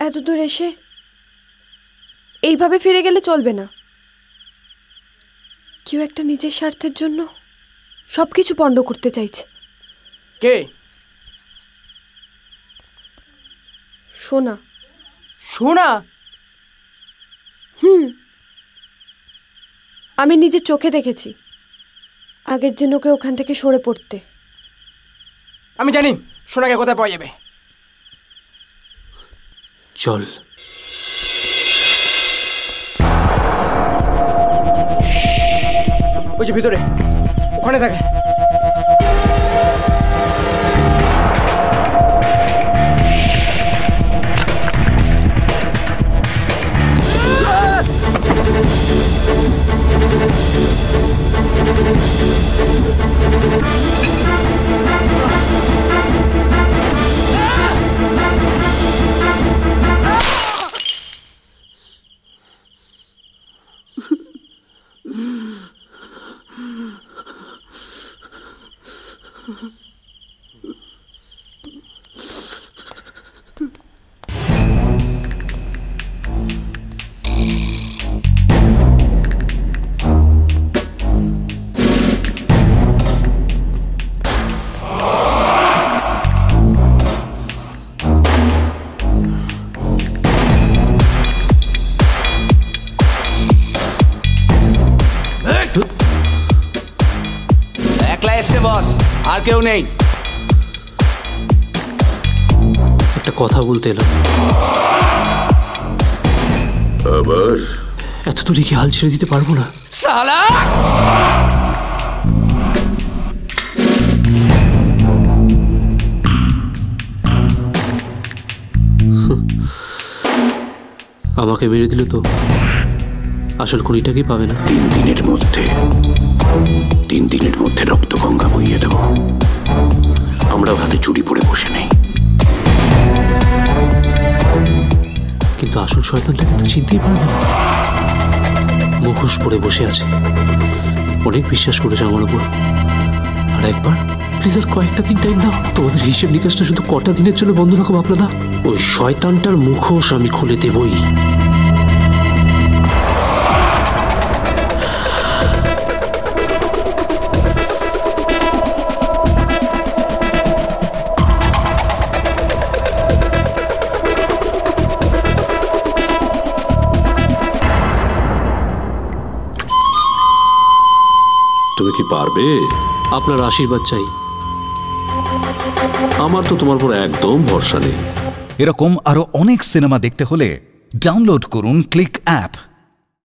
এত দূর এসে এইভাবে ফিরে গেলে চলবে না। কেউ একটা নিজের স্বার্থের জন্য সবকিছু পণ্ড করতে চাইছে। কে? সোনা। সোনা? আমি নিজের চোখে দেখেছি আগের দিন ওকে ওখান থেকে সরে পড়তে। আমি জানি সোনাকে কোথায় পাওয়া যাবে। চল। ওই যে ভিতরে, ওখানে থাকে। একলা এসছে বস, আর কেউ নেই। একটা কথা বলতে এলাম। আবার এত দূরে কি হাল ছেড়ে দিতে পারবো না। সালা! আমাকে মেরে দিলে তো আসল খুনিটাকেই পাবে না। 3 দিনের মধ্যে রক্ত গঙ্গা বইয়ে দেব। আমরা হাতে চুরি পরে বসে নেই। কিন্তু আসল শয়তানটাকে তো চিনতেই পারবে না। মুখোশ পরে বসে আছে, অনেক বিশ্বাস করেছে আমার উপর। আর একবার প্লিজ আর কয়েকটা দিন টাইম দাও। তোমাদের হিসেব নিকাশটা শুধু কটা দিনের জন্য বন্ধ রাখো আপনারা। ওই শয়তানটার মুখোশ আমি খুলে দেবই। তুমি কি পারবে? আপনার আশীর্বাদ চাই। আমার তো তোমার উপর একদম ভরসা নেই। এরকম আরো অনেক সিনেমা দেখতে হলে ডাউনলোড করুন ক্লিক অ্যাপ।